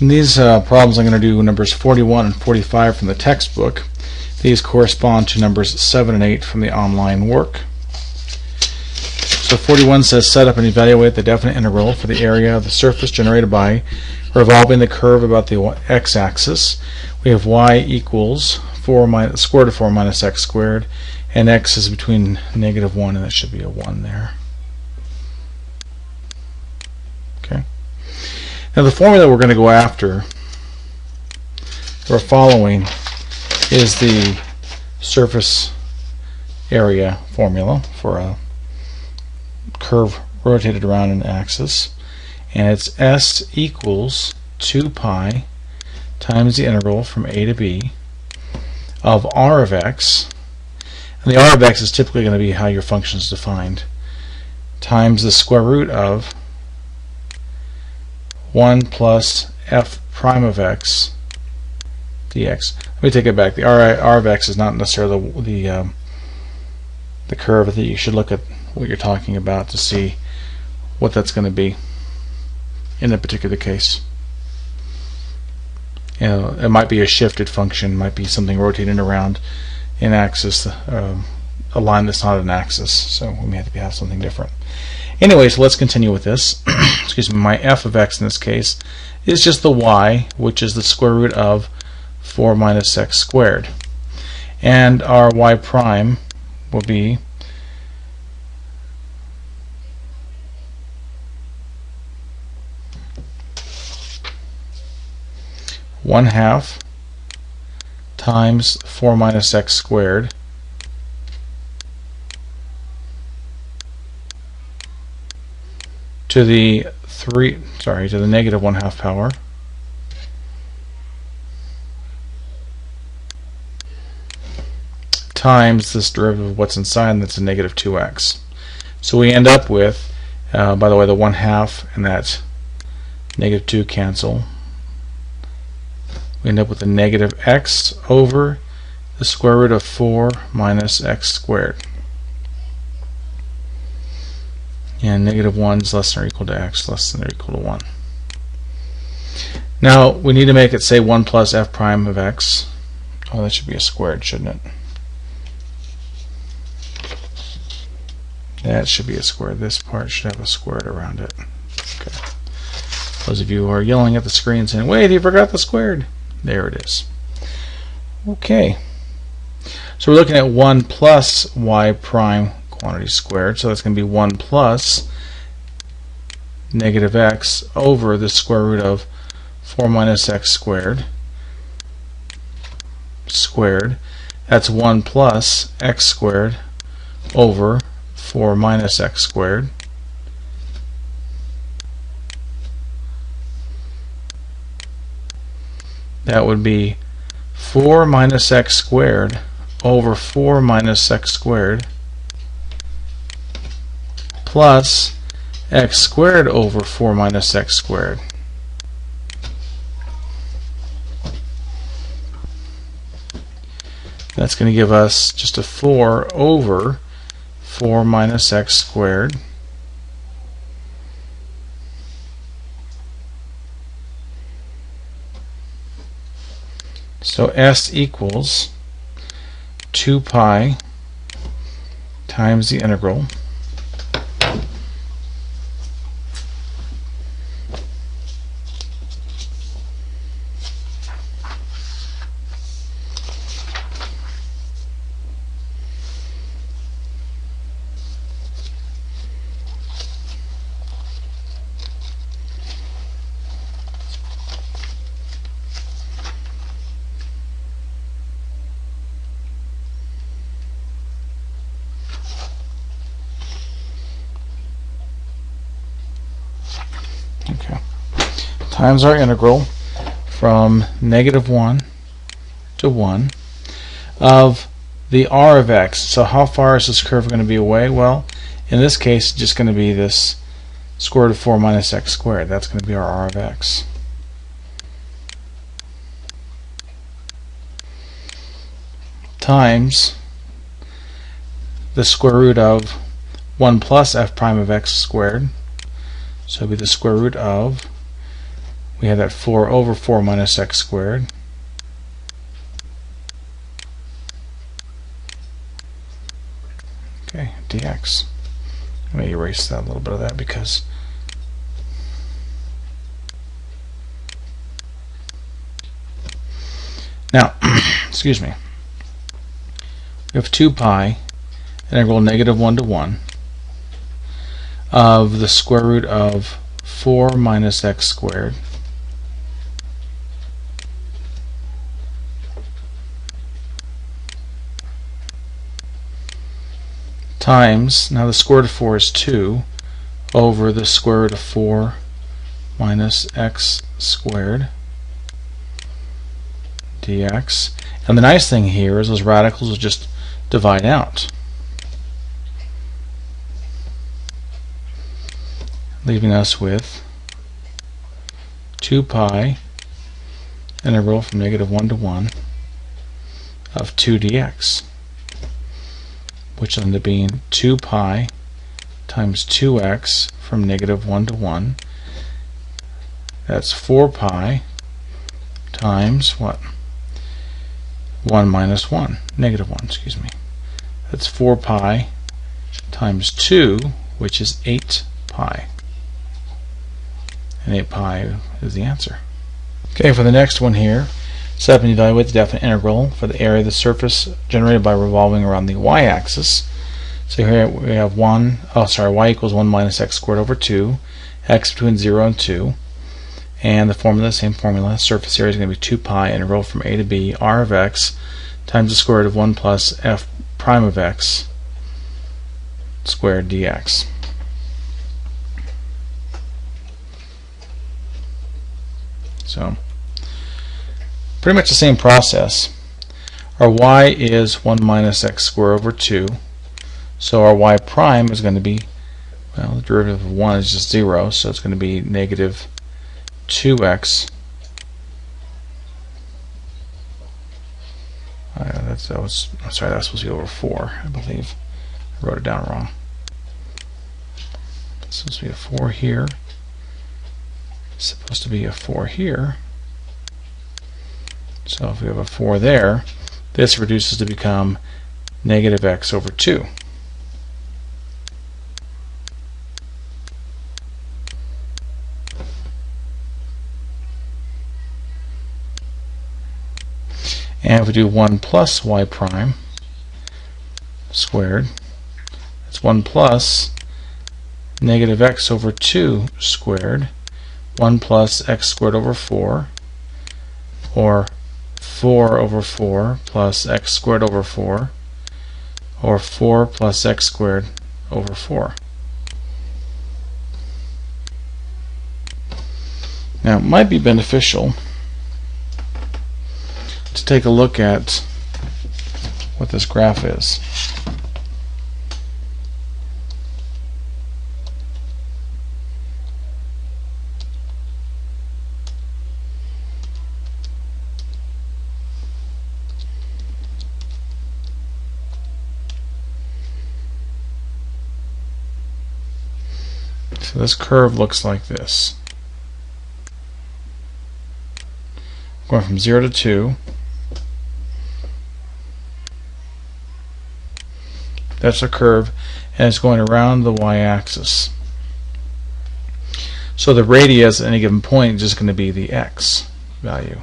In these problems, I'm going to do numbers 41 and 45 from the textbook. These correspond to numbers 7 and 8 from the online work. So 41 says set up and evaluate the definite integral for the area of the surface generated by revolving the curve about the x-axis. We have y equals square root of 4 minus x squared, and x is between -1, and that should be a 1 there. Okay. Now the formula we're going to go after, we're following, is the surface area formula for a curve rotated around an axis, and it's s equals 2 pi times the integral from a to b of r of x, and the r of x is typically going to be how your function is defined, times the square root of 1 plus f prime of x dx. Let me take it back. The r of x is not necessarily the curve. I think you should look at what you're talking about to see what that's going to be in a particular case. You know, it might be a shifted function, might be something rotating around an axis, a line that's not an axis, so we may have to have something different. Anyway, so let's continue with this. Excuse me, my f of x in this case is just the y, which is the square root of 4 minus x squared. And our y prime will be one half times 4 minus x squared to the negative 1/2 power times this derivative of what's inside, and that's a negative 2x. So we end up with, by the way, the 1/2 and that negative 2 cancel. We end up with a negative x over the square root of 4 minus x squared. And negative 1 is less than or equal to x, less than or equal to 1. Now we need to make it say 1 plus f prime of x. Oh, that should be a squared, shouldn't it? That should be a square. This part should have a squared around it. Okay. Those of you who are yelling at the screen saying, wait, you forgot the squared. There it is. Okay. So we're looking at 1 plus y prime quantity squared. So that's going to be 1 plus negative x over the square root of 4 minus x squared. That's 1 plus x squared over 4 minus x squared. That would be 4 minus x squared over 4 minus x squared plus x squared over 4 minus x squared. That's going to give us just a 4 over 4 minus x squared so s equals 2 pi times the integral times our integral from -1 to 1 of the r of x. So how far is this curve going to be away? Well, in this case, it's just going to be this square root of 4 minus x squared. That's going to be our r of x. Times the square root of 1 plus f prime of x squared. So it would be the square root of we have that 4 over 4 minus x squared. Okay, dx. Let me erase that, a little bit of that, because now, excuse me, we have 2 pi integral -1 to 1 of the square root of 4 minus x squared times, now the square root of 4 is 2, over the square root of 4 minus x squared dx. And the nice thing here is those radicals will just divide out, leaving us with 2 pi integral from -1 to 1 of 2 dx, which will end up being 2 pi times 2x from -1 to 1. That's 4 pi times what? 1 minus 1, -1, excuse me. That's 4 pi times 2, which is 8 pi. And 8 pi is the answer. Okay, for the next one here, set up and evaluate the definite integral for the area of the surface generated by revolving around the y-axis. So here we have y equals 1 minus x squared over 2, x between 0 and 2. And the formula, same formula, surface area is going to be 2 pi integral from a to b r of x times the square root of 1 plus f prime of x squared dx. So pretty much the same process. Our y is 1 minus x squared over 2, so our y prime is going to be, well, the derivative of 1 is just 0, so it's going to be negative 2x. I'm sorry, that's supposed to be over 4, I believe. I wrote it down wrong. It's supposed to be a 4 here. It's supposed to be a 4 here. So if we have a 4 there, this reduces to become negative x over 2. And if we do 1 plus y prime squared, it's 1 plus negative x over 2 squared, 1 plus x squared over 4, or 4 over 4 plus x squared over 4, or 4 plus x squared over 4. Now it might be beneficial to take a look at what this graph is. So this curve looks like this. Going from 0 to 2. That's a curve, and it's going around the y-axis. So the radius at any given point is just going to be the x value.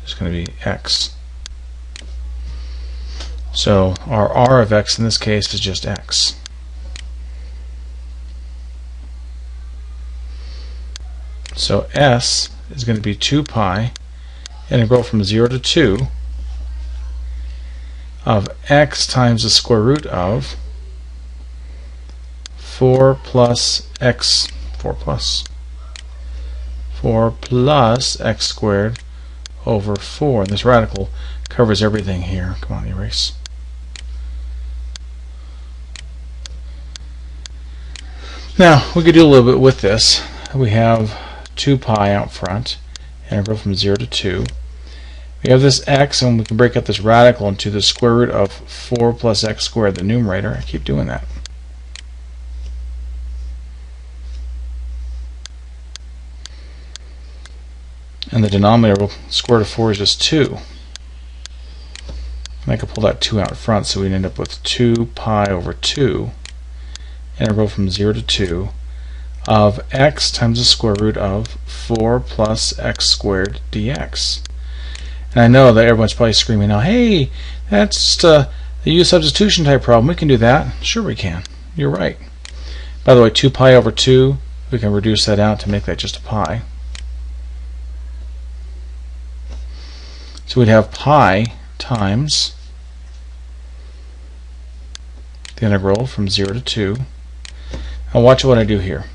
It's going to be x. So our r of x in this case is just x. So s is going to be 2 pi integral from 0 to 2 of x times the square root of 4 plus x squared over 4. And this radical covers everything here. Come on, erase. Now we could do a little bit with this. We have 2 pi out front, integral from 0 to 2. We have this x, and we can break up this radical into the square root of 4 plus x squared, the numerator. I keep doing that. And the denominator, square root of 4 is just 2. And I could pull that 2 out front, so we'd end up with 2 pi over 2, integral from 0 to 2, of x times the square root of 4 plus x squared dx. And I know that everyone's probably screaming now, hey, that's just a U substitution type problem. We can do that. Sure we can. You're right. By the way, 2 pi over 2, we can reduce that out to make that just a pi. So we'd have pi times the integral from 0 to 2. Now watch what I do here.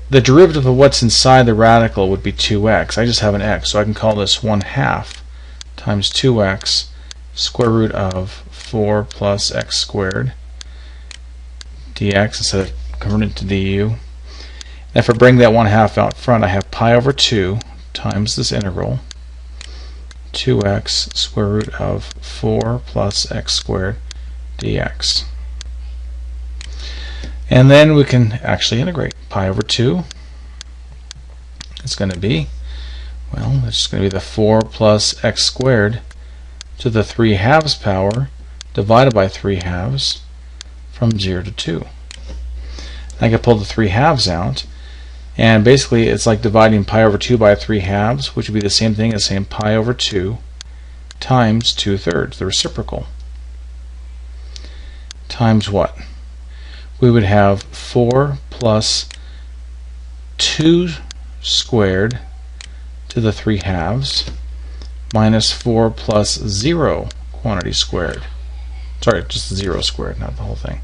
The derivative of what's inside the radical would be 2x. I just have an x, so I can call this 1/2 times 2x square root of 4 plus x squared dx instead of converting it to du. And if I bring that 1/2 out front, I have pi over 2 times this integral 2x square root of 4 plus x squared dx. And then we can actually integrate. Pi over 2 is going to be, well, it's just going to be the 4 plus x squared to the 3/2 power divided by 3/2 from 0 to 2. I can pull the 3/2 out, and basically it's like dividing pi over 2 by 3/2, which would be the same thing as saying pi over 2 times 2/3, the reciprocal. Times what? We would have 4 plus 2 squared to the 3/2 minus 4 plus 0 quantity squared. Sorry, just 0 squared, not the whole thing.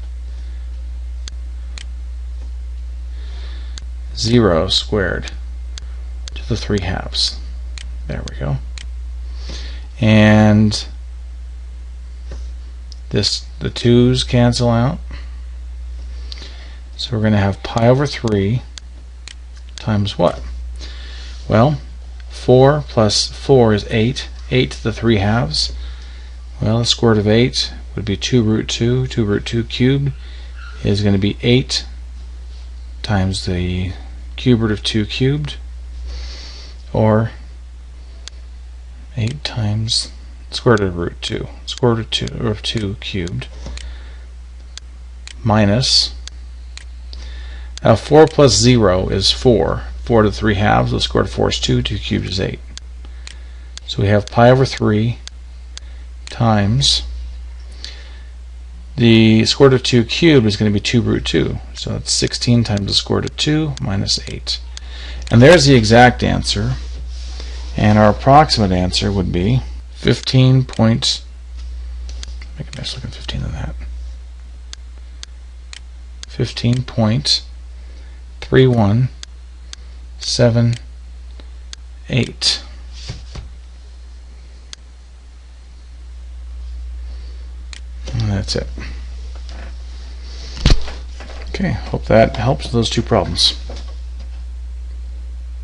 0 squared to the 3/2. There we go. And this, the 2's cancel out. So we're going to have pi over 3 times what? Well, 4 plus 4 is 8. 8 to the 3/2. Well, the square root of 8 would be 2 root 2. 2 root 2 cubed is going to be 8 times the cube root of 2 cubed, or 8 times square root of root 2. Square root of 2 cubed minus 4 plus 0 is 4. 4 to the 3/2, the square root of 4 is 2, 2 cubed is 8. So we have pi over 3 times the square root of 2 cubed is going to be 2 root 2. So that's 16 times the square root of 2 minus 8. And there's the exact answer. And our approximate answer would be 15 point, make a nice looking 15 than that. 15.3178. And that's it. Okay, hope that helps with those two problems.